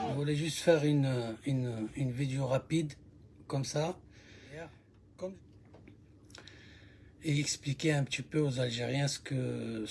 Je voulais juste faire une vidéo rapide, comme ça, et expliquer un petit peu aux Algériens ce que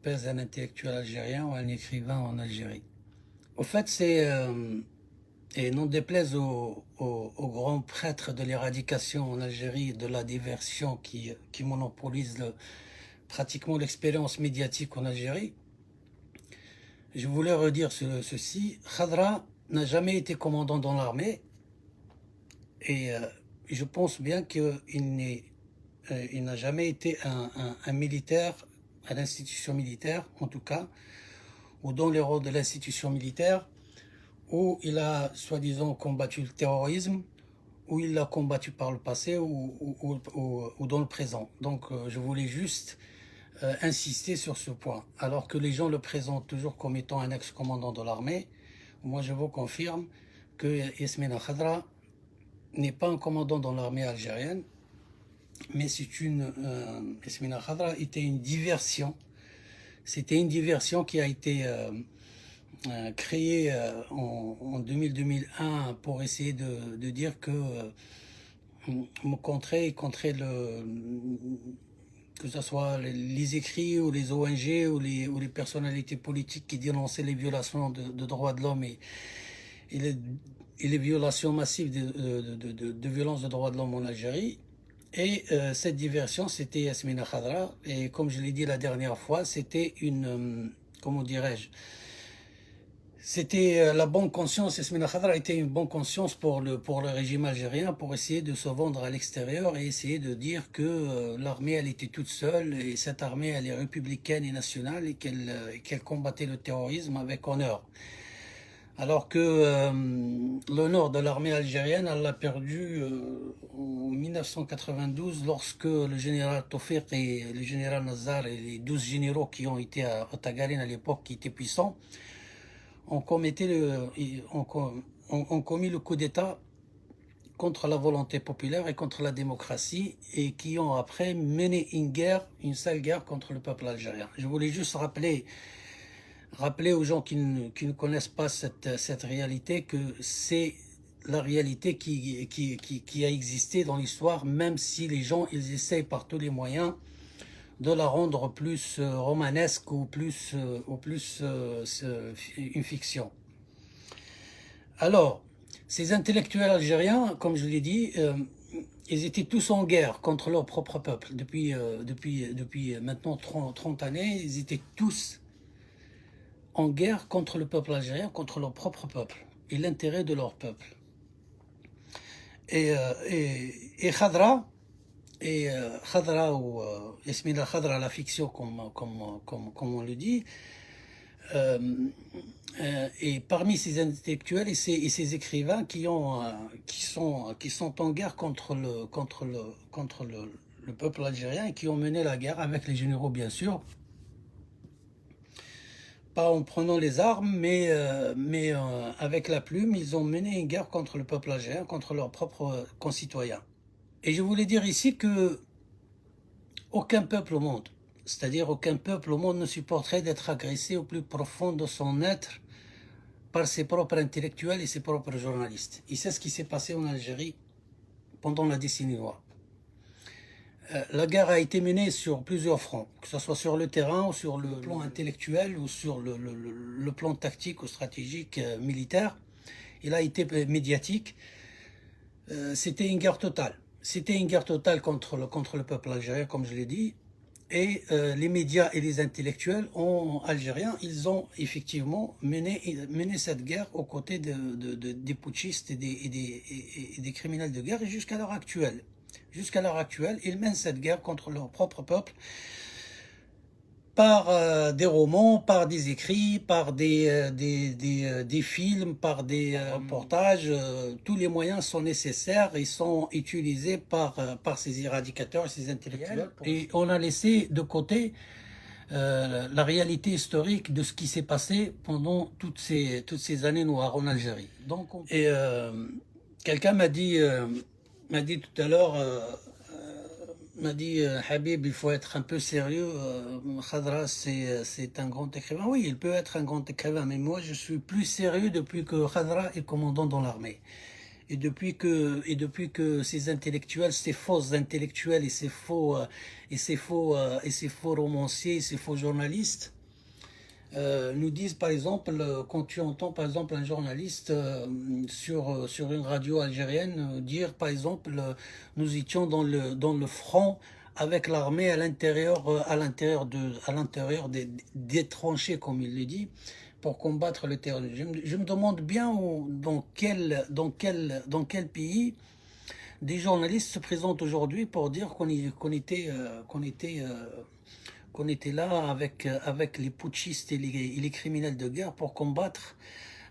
pèse un intellectuel algérien ou un écrivain en Algérie. Au fait, et non déplaise aux grands prêtres de l'éradication en Algérie, de la diversion qui monopolise pratiquement l'expérience médiatique en Algérie, je voulais redire ceci. Khadra n'a jamais été commandant dans l'armée et je pense bien qu'il n'a jamais été un militaire à l'institution militaire, en tout cas, ou dans les rôles de l'institution militaire, où il a soi-disant combattu le terrorisme, où il l'a combattu par le passé ou dans le présent. Donc je voulais juste insister sur ce point. Alors que les gens le présentent toujours comme étant un ex-commandant de l'armée, moi je vous confirme que Yasmina Khadra n'est pas un commandant dans l'armée algérienne, mais Yasmina Khadra était une diversion. C'était une diversion qui a été créée en 2000-2001 pour essayer de dire que contrer que ce soit les écrits ou les ONG ou les personnalités politiques qui dénonçaient les violations de droits de l'homme et les violations massives de violences de droits de l'homme en Algérie. Et cette diversion, c'était Yasmina Khadra. Et comme je l'ai dit la dernière fois, c'était comment dirais-je, c'était la bonne conscience. Yasmina Khadra était une bonne conscience pour le régime algérien, pour essayer de se vendre à l'extérieur et essayer de dire que l'armée, elle était toute seule et cette armée, elle est républicaine et nationale et qu'elle combattait le terrorisme avec honneur. Alors que l'honneur de l'armée algérienne, elle l'a perdu en 1992 lorsque le général Tawfiq et le général Nazar et les 12 généraux qui ont été à Tagarine à l'époque, qui étaient puissants, ont commis le coup d'État contre la volonté populaire et contre la démocratie et qui ont après mené une sale guerre contre le peuple algérien. Je voulais juste rappeler aux gens qui ne connaissent pas cette réalité que c'est la réalité qui a existé dans l'histoire, même si les gens ils essayent par tous les moyens de la rendre plus romanesque ou plus une fiction. Alors, ces intellectuels algériens, comme je l'ai dit, ils étaient tous en guerre contre leur propre peuple. Depuis maintenant 30 années, ils étaient tous en guerre contre le peuple algérien, contre leur propre peuple et l'intérêt de leur peuple. Et Khadra, ou Yasmina Khadra, la fiction comme on le dit, et parmi ces intellectuels et ces écrivains qui sont en guerre contre le peuple algérien et qui ont mené la guerre avec les généraux, bien sûr, pas en prenant les armes, mais avec la plume, ils ont mené une guerre contre le peuple algérien, contre leurs propres concitoyens. Et je voulais dire ici que aucun peuple au monde, c'est-à-dire aucun peuple au monde ne supporterait d'être agressé au plus profond de son être par ses propres intellectuels et ses propres journalistes. Et c'est ce qui s'est passé en Algérie pendant la décennie noire. La guerre a été menée sur plusieurs fronts, que ce soit sur le terrain ou sur le plan intellectuel ou sur le plan tactique ou stratégique militaire. Il a été médiatique. C'était une guerre totale. C'était une guerre totale contre le peuple algérien, comme je l'ai dit. Et les médias et les intellectuels algériens, ils ont effectivement mené cette guerre aux côtés des putschistes et des criminels de guerre, et jusqu'à l'heure actuelle. Jusqu'à l'heure actuelle, ils mènent cette guerre contre leur propre peuple par des romans, par des écrits, par des films, par des reportages. Tous les moyens sont nécessaires et sont utilisés par ces éradicateurs, ces intellectuels. Et on a laissé de côté la réalité historique de ce qui s'est passé pendant toutes ces années noires en Algérie. Quelqu'un m'a dit tout à l'heure, m'a dit Habib, il faut être un peu sérieux. Khadra, c'est un grand écrivain. Oui, il peut être un grand écrivain, mais moi, je suis plus sérieux depuis que Khadra est commandant dans l'armée. Et depuis que ces intellectuels, ces fausses intellectuels et ces faux romanciers, ces faux journalistes nous disent par exemple, quand tu entends par exemple un journaliste sur une radio algérienne dire par exemple nous étions dans le front avec l'armée à l'intérieur des tranchées comme il le dit pour combattre le terrorisme. Je me demande bien dans quel pays des journalistes se présentent aujourd'hui pour dire qu'on était là avec les putschistes et les criminels de guerre pour combattre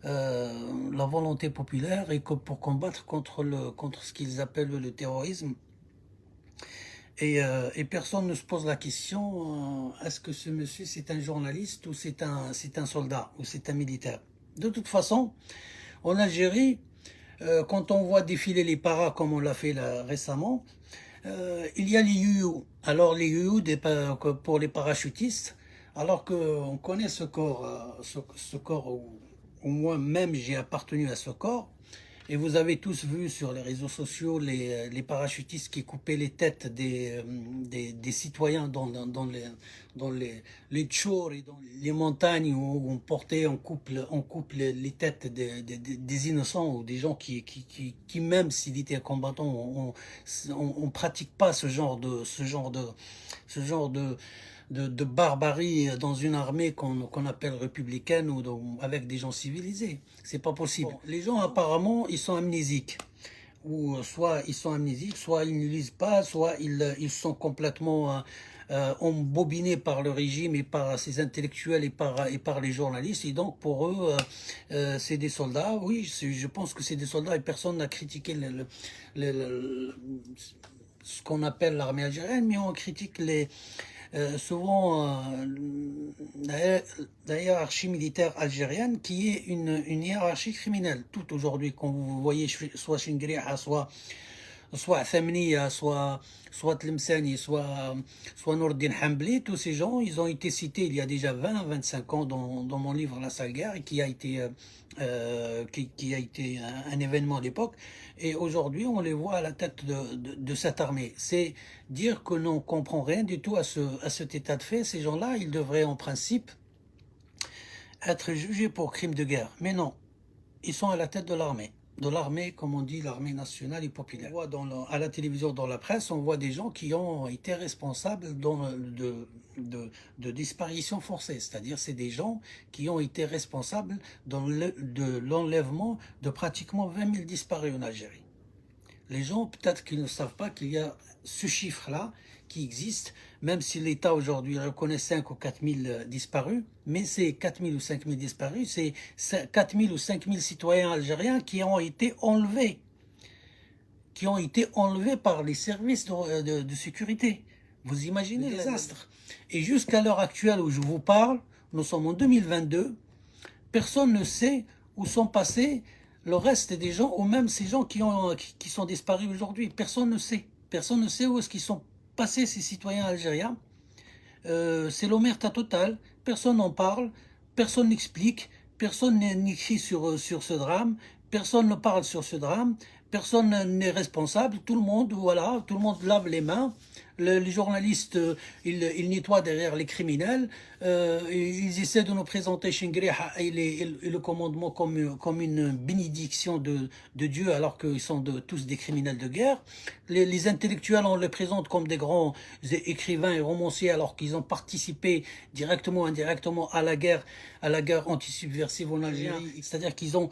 la volonté populaire et pour combattre contre ce qu'ils appellent le terrorisme. Et personne ne se pose la question, est-ce que ce monsieur c'est un journaliste ou c'est un soldat ou c'est un militaire? De toute façon, en Algérie, quand on voit défiler les paras comme on l'a fait là, récemment, il y a les you-you. Alors les you-you pour les parachutistes, alors qu'on connaît ce corps, ce corps où moi-même j'ai appartenu à ce corps, et vous avez tous vu sur les réseaux sociaux les parachutistes qui coupaient les têtes des citoyens dans les tchors et dans les montagnes où on coupe les têtes des innocents ou des gens qui même s'ils étaient combattants, on pratique pas ce genre de barbarie dans une armée qu'on appelle républicaine ou avec des gens civilisés. C'est pas possible. Bon, les gens apparemment ils sont amnésiques. Ou soit ils sont amnésiques, soit ils ne lisent pas, soit ils sont complètement embobinés par le régime et par ses intellectuels et par les journalistes. Et donc pour eux, c'est des soldats. Oui, je pense que c'est des soldats et personne n'a critiqué ce qu'on appelle l'armée algérienne, mais on critique souvent la hiérarchie militaire algérienne qui est une hiérarchie criminelle. Tout aujourd'hui, quand vous voyez soit Chingriha, soit Thamniya, soit Tlemceni, soit Nourdin Hambli, tous ces gens, ils ont été cités il y a déjà 20-25 ans dans mon livre La Sale Guerre, qui a été un événement à l'époque. Et aujourd'hui, on les voit à la tête de cette armée. C'est dire que l'on ne comprend rien du tout à cet état de fait. Ces gens-là, ils devraient en principe être jugés pour crimes de guerre. Mais non, ils sont à la tête de l'armée. De l'armée, comme on dit, l'armée nationale et populaire. On voit à la télévision, dans la presse, on voit des gens qui ont été responsables de disparitions forcées. C'est-à-dire, c'est des gens qui ont été responsables de l'enlèvement de pratiquement 20 000 disparus en Algérie. Les gens, peut-être qu'ils ne savent pas qu'il y a ce chiffre-là qui existe, même si l'État aujourd'hui reconnaît 5 ou 4 000 disparus, mais ces 4 000 ou 5 000 disparus, c'est 4 000 ou 5 000 citoyens algériens qui ont été enlevés par les services de sécurité. Vous imaginez le désastre. Et jusqu'à l'heure actuelle où je vous parle, nous sommes en 2022, personne ne sait où sont passés le reste des gens, ou même ces gens qui sont disparus aujourd'hui. Personne ne sait. Personne ne sait où est-ce qu'ils sont passés, ces citoyens algériens. C'est l'omerta totale. Personne n'en parle, personne n'explique, personne n'écrit sur ce drame, personne ne parle sur ce drame, personne n'est responsable. Tout le monde lave les mains. Les journalistes, ils nettoient derrière les criminels. Ils essaient de nous présenter Chingriha et le commandement comme une bénédiction de Dieu, alors qu'ils sont tous des criminels de guerre. Les intellectuels, on les présente comme des grands écrivains et romanciers, alors qu'ils ont participé directement ou indirectement à la guerre anti-subversive en Algérie. C'est-à-dire qu'ils ont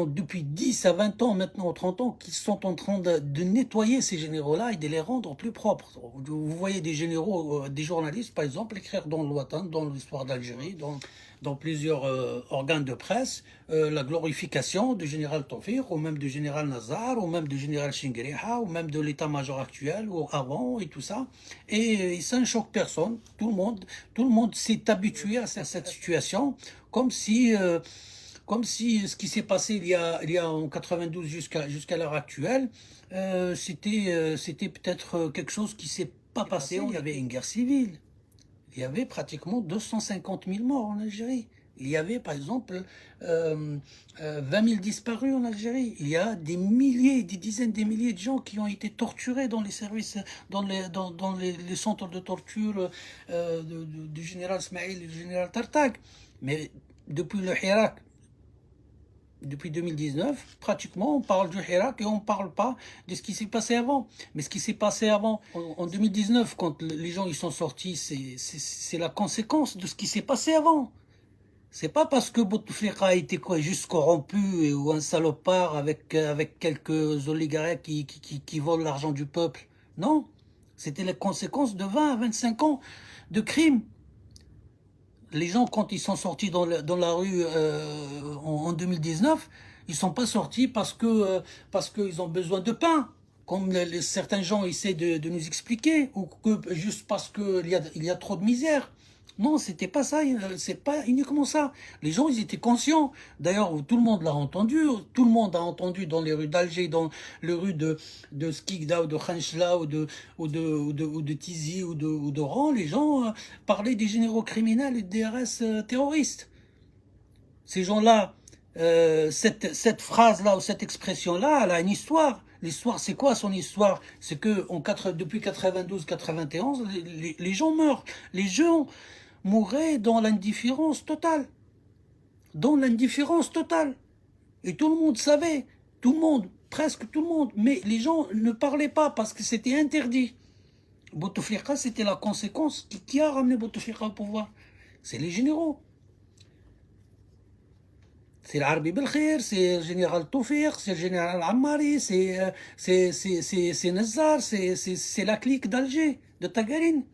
depuis 10 à 20 ans, maintenant 30 ans, qu'ils sont en train de nettoyer ces généraux-là et de les rendre plus propres. Vous voyez des généraux, des journalistes, par exemple, écrire dans le Watan, dans l'histoire d'Algérie, dans plusieurs organes de presse, la glorification du général Tawfiq, ou même du général Nazar, ou même du général Chingriha, ou même de l'état-major actuel, ou avant, et tout ça. Et ça ne choque personne. Tout le monde s'est habitué à cette situation, comme si ce qui s'est passé il y a en 92 jusqu'à l'heure actuelle, c'était peut-être quelque chose qui s'est pas passé, il y avait une guerre civile. Il y avait pratiquement 250 000 morts en Algérie. Il y avait, par exemple, 20 000 disparus en Algérie. Il y a des milliers, des dizaines de milliers de gens qui ont été torturés dans les services, dans les centres de torture du général Smaïl et du général Tartag. Mais depuis le Hirak, depuis 2019, pratiquement, on parle du Hirak et on ne parle pas de ce qui s'est passé avant. Mais ce qui s'est passé avant, en 2019, quand les gens ils sont sortis, c'est la conséquence de ce qui s'est passé avant. C'est pas parce que Bouteflika a été juste corrompu ou un salopard avec quelques oligarques qui volent l'argent du peuple. Non, c'était les conséquences de 20 à 25 ans de crimes. Les gens, quand ils sont sortis dans la rue en 2019, ils sont pas sortis parce qu'ils ont besoin de pain, comme certains gens essaient de nous expliquer, ou que juste parce qu'il y a trop de misère. Non, c'était pas ça, c'est pas uniquement ça. Les gens, ils étaient conscients. D'ailleurs, tout le monde l'a entendu. Tout le monde a entendu dans les rues d'Alger, dans les rues de Skikda, ou de Khanchla, ou de Tizi, ou d'Oran, les gens parlaient des généraux criminels et des DRS terroristes. Ces gens-là, cette phrase-là, ou cette expression-là, elle a une histoire. L'histoire, c'est quoi son histoire? C'est que depuis 92-91, les gens meurent. Les gens mouraient dans l'indifférence totale. Dans l'indifférence totale. Et tout le monde savait. Tout le monde, presque tout le monde. Mais les gens ne parlaient pas parce que c'était interdit. Bouteflika, c'était la conséquence. Qui a ramené Bouteflika au pouvoir? C'est les généraux. C'est l'Arbi Belkhir, c'est le général Toufir, c'est le général Ammari, c'est Nazar, c'est la clique d'Alger, de Tagarine.